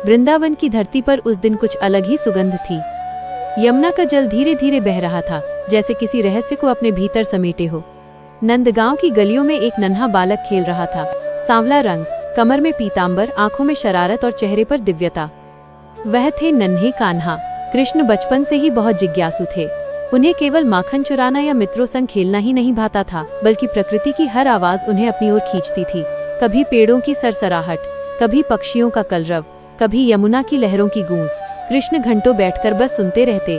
वृंदावन की धरती पर उस दिन कुछ अलग ही सुगंध थी। यमुना का जल धीरे धीरे बह रहा था, जैसे किसी रहस्य को अपने भीतर समेटे हो। नंदगांव की गलियों में एक नन्हा बालक खेल रहा था। सांवला रंग, कमर में पीतांबर, आंखों में शरारत और चेहरे पर दिव्यता। वह थे नन्हे कान्हा। कृष्ण बचपन से ही बहुत जिज्ञासु थे। उन्हें केवल माखन चुराना या मित्रों संग खेलना ही नहीं भाता था, बल्कि प्रकृति की हर आवाज उन्हें अपनी ओर खींचती थी। कभी पेड़ों की सरसराहट, कभी पक्षियों का कलरव, कभी यमुना की लहरों की गूंज। कृष्ण घंटों बैठकर बस सुनते रहते।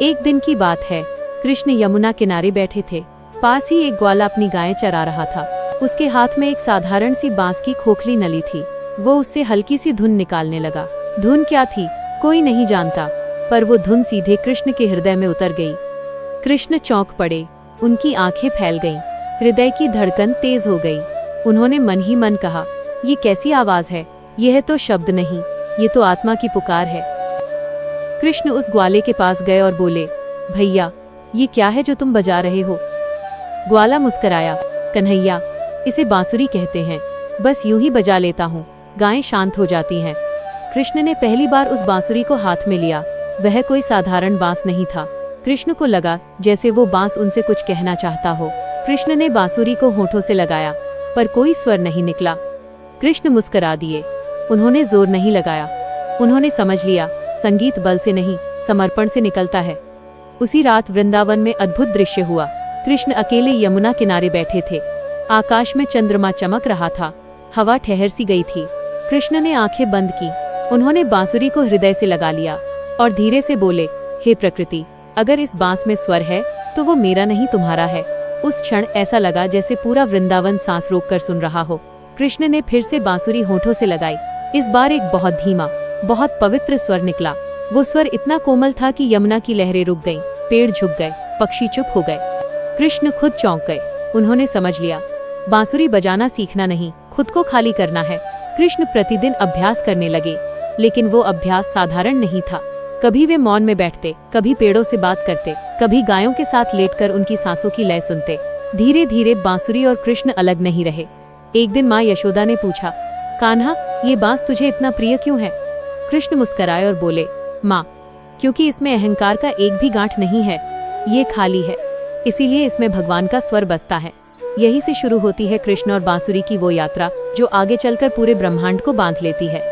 एक दिन की बात है, कृष्ण यमुना किनारे बैठे थे। पास ही एक ग्वाला अपनी गायें चरा रहा था। उसके हाथ में एक साधारण सी बांस की खोखली नली थी। वो उससे हल्की सी धुन निकालने लगा। धुन क्या थी कोई नहीं जानता, पर वो धुन सीधे कृष्ण के हृदय में उतर गई। कृष्ण चौंक पड़े, उनकी आंखें फैल गईं, हृदय की धड़कन तेज हो गई। उन्होंने मन ही मन कहा, ये कैसी आवाज है? यह तो शब्द नहीं, ये तो आत्मा की पुकार है। कृष्ण उस ग्वाले के पास गए और बोले, भैया ये क्या है जो तुम बजा रहे हो? ग्वाला मुस्कराया, कन्हैया इसे बांसुरी कहते हैं, बस यूं ही बजा लेता हूँ, गायें शांत हो जाती हैं। कृष्ण ने पहली बार उस बांसुरी को हाथ में लिया। वह कोई साधारण बांस नहीं था। कृष्ण को लगा जैसे वो बांस उनसे कुछ कहना चाहता हो। कृष्ण ने बांसुरी को होठों से लगाया, पर कोई स्वर नहीं निकला। कृष्ण मुस्कुरा दिए। उन्होंने जोर नहीं लगाया। उन्होंने समझ लिया, संगीत बल से नहीं, समर्पण से निकलता है। उसी रात वृंदावन में अद्भुत दृश्य हुआ। कृष्ण अकेले यमुना किनारे बैठे थे। आकाश में चंद्रमा चमक रहा था। हवा ठहर सी गई थी। कृष्ण ने आंखें बंद की। उन्होंने बांसुरी को हृदय से लगा लिया और धीरे से बोले, हे प्रकृति, अगर इस बांस में स्वर है तो वो मेरा नहीं तुम्हारा है। उस क्षण ऐसा लगा जैसे पूरा वृंदावन सांस रोककर सुन रहा हो। कृष्ण ने फिर से बांसुरी होठों से लगाई। इस बार एक बहुत धीमा, बहुत पवित्र स्वर निकला। वो स्वर इतना कोमल था कि यमुना की लहरें रुक गईं, पेड़ झुक गए, पक्षी चुप हो गए। कृष्ण खुद चौंक गए। उन्होंने समझ लिया, बांसुरी बजाना सीखना नहीं, खुद को खाली करना है। कृष्ण प्रतिदिन अभ्यास करने लगे, लेकिन वो अभ्यास साधारण नहीं था। कभी वे मौन में बैठते, कभी पेड़ों से बात करते, कभी गायों के साथ लेटकर उनकी सांसों की लय सुनते। धीरे धीरे बांसुरी और कृष्ण अलग नहीं रहे। एक दिन माँ यशोदा ने पूछा, कान्हा ये बांस तुझे इतना प्रिय क्यों है? कृष्ण मुस्कुराए और बोले, माँ क्योंकि इसमें अहंकार का एक भी गांठ नहीं है, ये खाली है, इसीलिए इसमें भगवान का स्वर बसता है। यही से शुरू होती है कृष्ण और बांसुरी की वो यात्रा जो आगे चलकर पूरे ब्रह्मांड को बांध लेती है।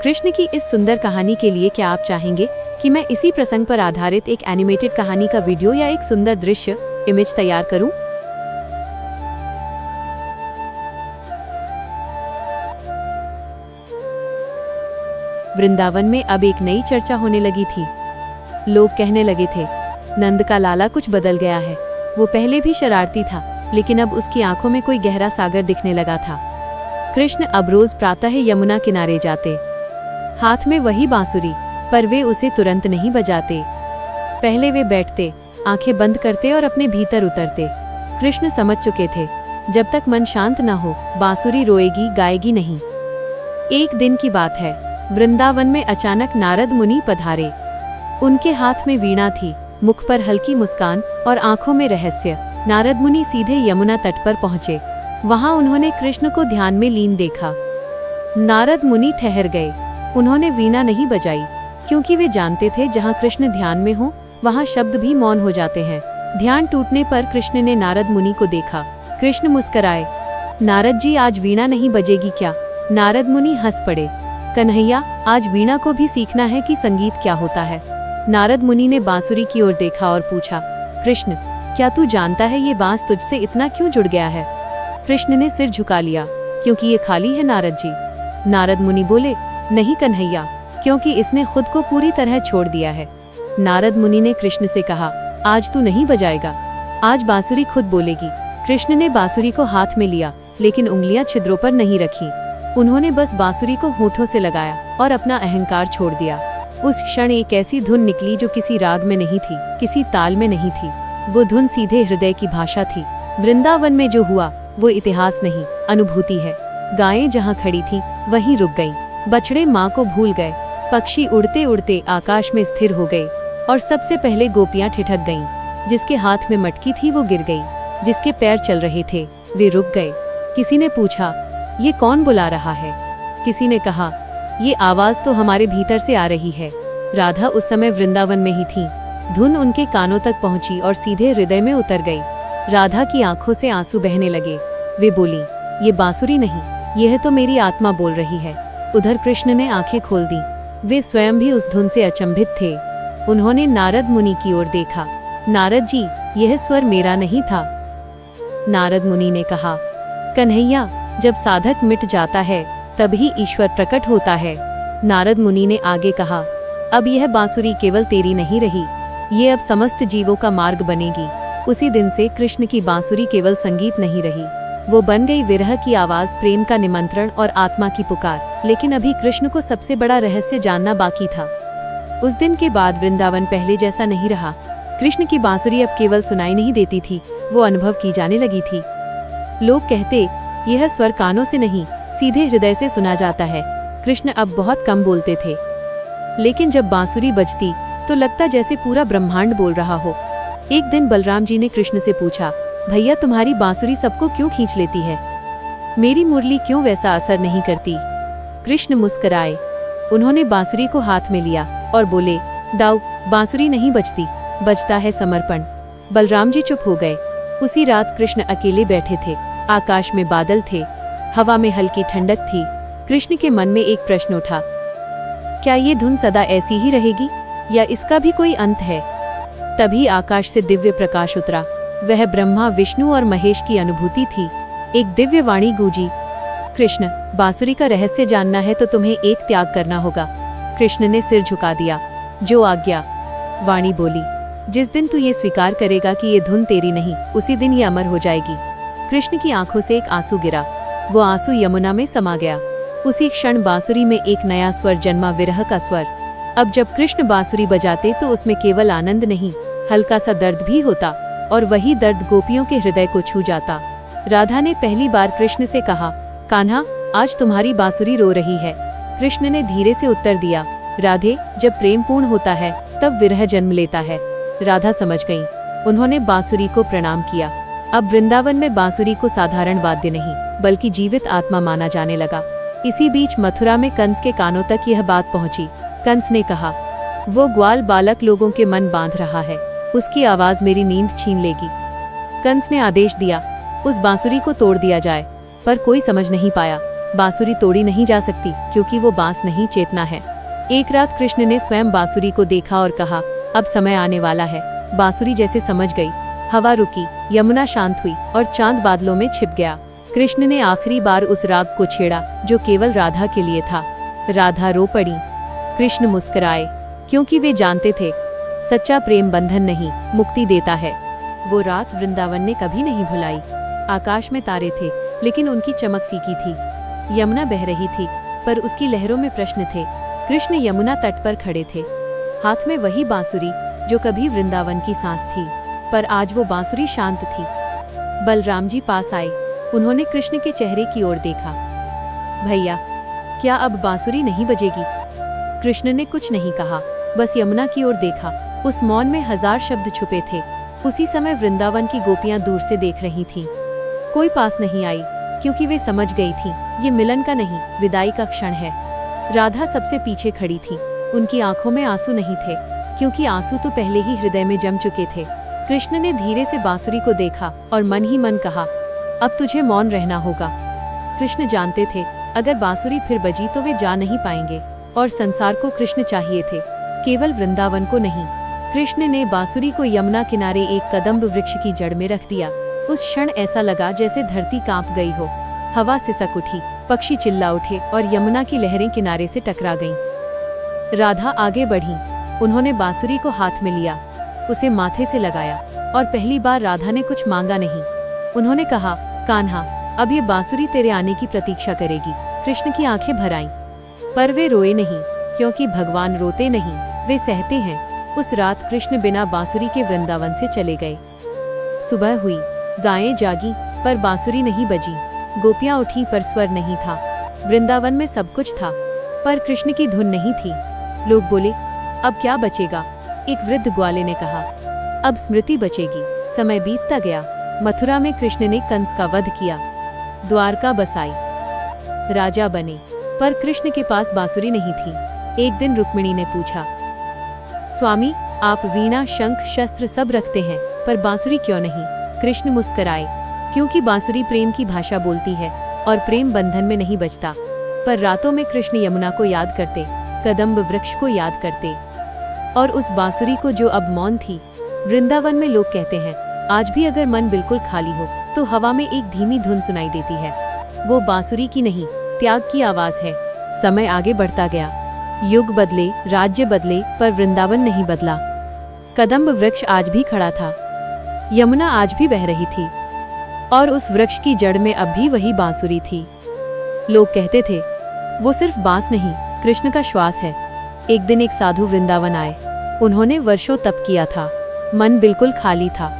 कृष्ण की इस सुंदर कहानी के लिए क्या आप चाहेंगे कि मैं इसी प्रसंग पर आधारित एक एनिमेटेड कहानी का वीडियो या एक सुंदर दृश्य इमेज तैयार करूं? वृंदावन में अब एक नई चर्चा होने लगी थी। लोग कहने लगे थे, नंद का लाला कुछ बदल गया है। वो पहले भी शरारती था, लेकिन अब उसकी आंखों में कोई गहरा सागर दिखने लगा था। कृष्ण अब रोज प्रातः यमुना किनारे जाते, हाथ में वही बांसुरी, पर वे उसे तुरंत नहीं बजाते। पहले वे बैठते, आंखें बंद करते और अपने भीतर उतरते। कृष्ण समझ चुके थे, जब तक मन शांत न हो, बांसुरी रोएगी, गाएगी नहीं। एक दिन की बात है, वृंदावन में अचानक नारद मुनि पधारे। उनके हाथ में वीणा थी, मुख पर हल्की मुस्कान और आंखों में रहस्य। नारद मुनि सीधे यमुना तट पर पहुंचे। वहां उन्होंने कृष्ण को ध्यान में लीन देखा। नारद मुनि ठहर गए। उन्होंने वीणा नहीं बजाई, क्योंकि वे जानते थे जहां कृष्ण ध्यान में हो, वहां शब्द भी मौन हो जाते हैं। ध्यान टूटने पर कृष्ण ने नारद मुनि को देखा। कृष्ण मुस्कुराए, नारद जी आज वीणा नहीं बजेगी क्या? नारद मुनि हंस पड़े, कन्हैया आज वीणा को भी सीखना है कि संगीत क्या होता है। नारद मुनि ने बांसुरी की ओर देखा और पूछा, कृष्ण क्या तू जानता है ये बांस तुझसे इतना क्यों जुड़ गया है? कृष्ण ने सिर झुका लिया, क्योंकि ये खाली है नारद जी। नारद मुनि बोले, नहीं कन्हैया, क्योंकि इसने खुद को पूरी तरह छोड़ दिया है। नारद मुनि ने कृष्ण से कहा, आज तू नहीं बजाएगा, आज बांसुरी खुद बोलेगी। कृष्ण ने बांसुरी को हाथ में लिया, लेकिन उंगलियां छिद्रों पर नहीं रखी। उन्होंने बस बांसुरी को होठों से लगाया और अपना अहंकार छोड़ दिया। उस क्षण एक ऐसी धुन निकली जो किसी राग में नहीं थी, किसी ताल में नहीं थी। वो धुन सीधे हृदय की भाषा थी। वृंदावन में जो हुआ वो इतिहास नहीं, अनुभूति है। गायें जहाँ खड़ी थी वहीं रुक गईं। बछड़े माँ को भूल गए, पक्षी उड़ते उड़ते आकाश में स्थिर हो गए, और सबसे पहले गोपियां ठिठक गईं। जिसके हाथ में मटकी थी वो गिर गई, जिसके पैर चल रहे थे वे रुक गए। किसी ने पूछा, ये कौन बुला रहा है? किसी ने कहा, ये आवाज तो हमारे भीतर से आ रही है। राधा उस समय वृंदावन में ही थी। धुन उनके कानों तक पहुंची और सीधे हृदय में उतर गई। राधा की आंखों से आंसू बहने लगे। वे बोली, ये बांसुरी नहीं, यह तो मेरी आत्मा बोल रही है। उधर कृष्ण ने आंखें खोल दी। वे स्वयं भी उस धुन से अचंभित थे। उन्होंने नारद मुनि की ओर देखा। नारद जी, यह स्वर मेरा नहीं था। नारद मुनि ने कहा, कन्हैया, जब साधक मिट जाता है तभी ईश्वर प्रकट होता है। नारद मुनि ने आगे कहा, अब यह बांसुरी केवल तेरी नहीं रही, ये अब समस्त जीवों का मार्ग बनेगी। उसी दिन से कृष्ण की बांसुरी केवल संगीत नहीं रही, वो बन गई विरह की आवाज, प्रेम का निमंत्रण और आत्मा की पुकार। लेकिन अभी कृष्ण को सबसे बड़ा रहस्य जानना बाकी था। उस दिन के बाद वृंदावन पहले जैसा नहीं रहा। कृष्ण की बांसुरी अब केवल सुनाई नहीं देती थी, वो अनुभव की जाने लगी थी। लोग कहते, यह स्वर कानों से नहीं, सीधे हृदय से सुना जाता है। कृष्ण अब बहुत कम बोलते थे, लेकिन जब बांसुरी बजती तो लगता जैसे पूरा ब्रह्मांड बोल रहा हो। एक दिन बलराम जी ने कृष्ण से पूछा, भैया तुम्हारी बांसुरी सबको क्यों खींच लेती है? मेरी मुरली क्यों वैसा असर नहीं करती? कृष्ण मुस्कुराए। उन्होंने बांसुरी को हाथ में लिया और बोले, दाऊ, बांसुरी नहीं बजती, बजता है समर्पण। बलराम जी चुप हो गए। उसी रात कृष्ण अकेले बैठे थे। आकाश में बादल थे, हवा में हल्की ठंडक थी। कृष्ण के मन में एक प्रश्न उठा, क्या ये धुन सदा ऐसी ही रहेगी या इसका भी कोई अंत है? तभी आकाश से दिव्य प्रकाश उतरा। वह ब्रह्मा, विष्णु और महेश की अनुभूति थी। एक दिव्य वाणी गूंजी, कृष्ण, बांसुरी का रहस्य जानना है तो तुम्हें एक त्याग करना होगा। कृष्ण ने सिर झुका दिया, जो आज्ञा। वाणी बोली, जिस दिन तू ये स्वीकार करेगा कि ये धुन तेरी नहीं, उसी दिन ये अमर हो जाएगी। कृष्ण की आंखों से एक आंसू गिरा। वो आंसू यमुना में समा गया। उसी क्षण बांसुरी में एक नया स्वर जन्मा, विरह का स्वर। अब जब कृष्ण बांसुरी बजाते तो उसमें केवल आनंद नहीं, हल्का सा दर्द भी होता, और वही दर्द गोपियों के हृदय को छू जाता। राधा ने पहली बार कृष्ण से कहा, कान्हा, आज तुम्हारी बांसुरी रो रही है। कृष्ण ने धीरे से उत्तर दिया, राधे, जब प्रेम पूर्ण होता है तब विरह जन्म लेता है। राधा समझ गईं। उन्होंने बांसुरी को प्रणाम किया। अब वृंदावन में बांसुरी को साधारण वाद्य नहीं, बल्कि जीवित आत्मा माना जाने लगा। इसी बीच मथुरा में कंस के कानों तक यह बात पहुंची। कंस ने कहा, वो ग्वाल बालक लोगों के मन बांध रहा है, उसकी आवाज मेरी नींद छीन लेगी। कंस ने आदेश दिया, उस बांसुरी को तोड़ दिया जाए, पर कोई समझ नहीं पाया। बांसुरी तोड़ी नहीं जा सकती, क्योंकि वो बांस नहीं, चेतना है। एक रात कृष्ण ने स्वयं बांसुरी को देखा और कहा, अब समय आने वाला है। बांसुरी जैसे समझ गई। हवा रुकी, यमुना शांत हुई और चांद बादलों में छिप गया। कृष्ण ने आखिरी बार उस राग को छेड़ा जो केवल राधा के लिए था। राधा रो पड़ी। कृष्ण मुस्कुराए, क्योंकि वे जानते थे सच्चा प्रेम बंधन नहीं, मुक्ति देता है। वो रात वृंदावन ने कभी नहीं भुलाई। आकाश में तारे थे, लेकिन उनकी चमक फीकी थी। यमुना बह रही थी, पर उसकी लहरों में प्रश्न थे। कृष्ण यमुना तट पर खड़े थे, हाथ में वही बांसुरी जो कभी वृंदावन की सांस थी, पर आज वो बांसुरी शांत थी। बलराम जी पास आए। उन्होंने कृष्ण के चेहरे की ओर देखा। भैया, क्या अब बांसुरी नहीं बजेगी? कृष्ण ने कुछ नहीं कहा, बस यमुना की ओर देखा। उस मौन में हजार शब्द छुपे थे। उसी समय वृंदावन की गोपियां दूर से देख रही थीं। कोई पास नहीं आई, क्योंकि वे समझ गई थीं, ये मिलन का नहीं, विदाई का क्षण है। राधा सबसे पीछे खड़ी थी। उनकी आंखों में आंसू नहीं थे, क्योंकि आंसू तो पहले ही हृदय में जम चुके थे। कृष्ण ने धीरे से बांसुरी को देखा और मन ही मन कहा, अब तुझे मौन रहना होगा। कृष्ण जानते थे, अगर बांसुरी फिर बजी तो वे जा नहीं पाएंगे, और संसार को कृष्ण चाहिए थे, केवल वृंदावन को नहीं। कृष्ण ने बांसुरी को यमुना किनारे एक कदम्ब वृक्ष की जड़ में रख दिया। उस क्षण ऐसा लगा जैसे धरती कांप गई हो। हवा सिसक उठी, पक्षी चिल्ला उठे और यमुना की लहरें किनारे से टकरा गईं। राधा आगे बढ़ी। उन्होंने बांसुरी को हाथ में लिया, उसे माथे से लगाया, और पहली बार राधा ने कुछ मांगा नहीं। उन्होंने कहा, कान्हा, अब ये बांसुरी तेरे आने की प्रतीक्षा करेगी। कृष्ण की आंखें भर आईं, पर वे रोए नहीं, क्योंकि भगवान रोते नहीं, वे सहते हैं। उस रात कृष्ण बिना बांसुरी के वृंदावन से चले गए। सुबह हुई, गायें जागी, पर बांसुरी नहीं बजी। गोपियां उठी, पर स्वर नहीं था। वृंदावन में सब कुछ था, पर कृष्ण की धुन नहीं थी। लोग बोले, अब क्या बचेगा? एक वृद्ध ग्वाले ने कहा, अब स्मृति बचेगी। समय बीतता गया। मथुरा में कृष्ण ने कंस का वध किया, द्वारका बसाई, राजा बने, पर कृष्ण के पास बांसुरी नहीं थी। एक दिन रुक्मिणी ने पूछा, स्वामी, आप वीणा, शंख, शस्त्र सब रखते हैं, पर बांसुरी क्यों नहीं? कृष्ण मुस्कुराए, क्योंकि बांसुरी प्रेम की भाषा बोलती है और प्रेम बंधन में नहीं बचता। पर रातों में कृष्ण यमुना को याद करते, कदम्ब वृक्ष को याद करते, और उस बांसुरी को जो अब मौन थी। वृंदावन में लोग कहते हैं, आज भी अगर मन बिल्कुल खाली हो तो हवा में एक धीमी धुन सुनाई देती है। वो बांसुरी की नहीं, त्याग की आवाज है। समय आगे बढ़ता गया, युग बदले, राज्य बदले, पर वृंदावन नहीं बदला। कदम्ब वृक्ष आज भी खड़ा था, यमुना आज भी बह रही थी, और उस वृक्ष की जड़ में अब भी वही बांसुरी थी। लोग कहते थे, वो सिर्फ बांस नहीं, कृष्ण का श्वास है। एक दिन एक साधु वृंदावन आए। उन्होंने वर्षों तप किया था, मन बिल्कुल खाली था।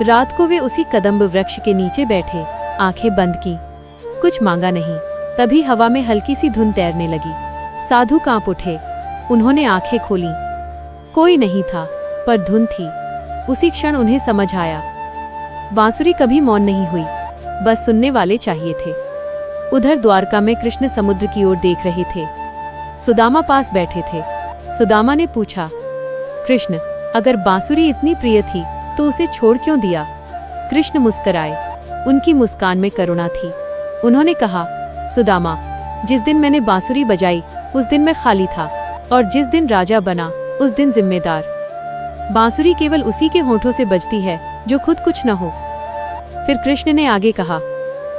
रात को वे उसी कदम्ब वृक्ष के नीचे बैठे, आंखें बंद की, कुछ मांगा नहीं। तभी हवा में हल्की सी धुन तैरने लगी। साधु कांप उठे, उन्होंने आंखें खोली, कोई नहीं था, पर धुन थी। उसी क्षण उन्हें समझ आया, बांसुरी कभी मौन नहीं हुई, बस सुनने वाले चाहिए थे। उधर द्वारका में कृष्ण समुद्र की ओर देख रहे थे। सुदामा पास बैठे थे। सुदामा ने पूछा, कृष्ण, अगर बांसुरी इतनी प्रिय थी तो उसे छोड़ क्यों दिया? कृष्ण मुस्कुराए, उनकी मुस्कान में करुणा थी। उन्होंने कहा, सुदामा, जिस दिन मैंने बांसुरी बजाई उस दिन मैं खाली था, और जिस दिन राजा बना उस दिन जिम्मेदार। बांसुरी केवल उसी के होठों से बजती है जो खुद कुछ न हो। फिर कृष्ण ने आगे कहा,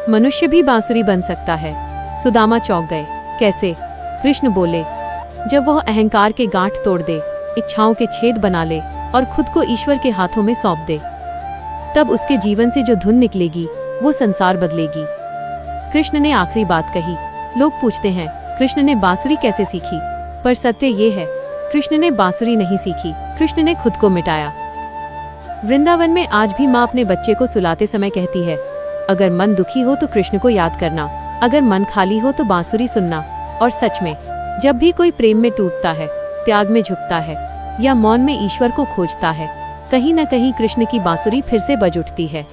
मनुष्य भी बांसुरी बन सकता है। सुदामा चौंक गए, कैसे? कृष्ण बोले, जब वह अहंकार के गांठ तोड़ दे, इच्छाओं के छेद बना ले और खुद को ईश्वर के हाथों में सौंप दे, तब उसके जीवन से जो धुन निकलेगी वो संसार बदलेगी। कृष्ण ने आखिरी बात कही। लोग पूछते हैं, कृष्ण ने बांसुरी कैसे सीखी? पर सत्य ये है, कृष्ण ने बांसुरी नहीं सीखी, कृष्ण ने खुद को मिटाया। वृंदावन में आज भी माँ अपने बच्चे को सुलाते समय कहती है, अगर मन दुखी हो तो कृष्ण को याद करना, अगर मन खाली हो तो बांसुरी सुनना। और सच में, जब भी कोई प्रेम में टूटता है, त्याग में झुकता है, या मौन में ईश्वर को खोजता है, कहीं न कहीं कृष्ण की बांसुरी फिर से बज उठती है।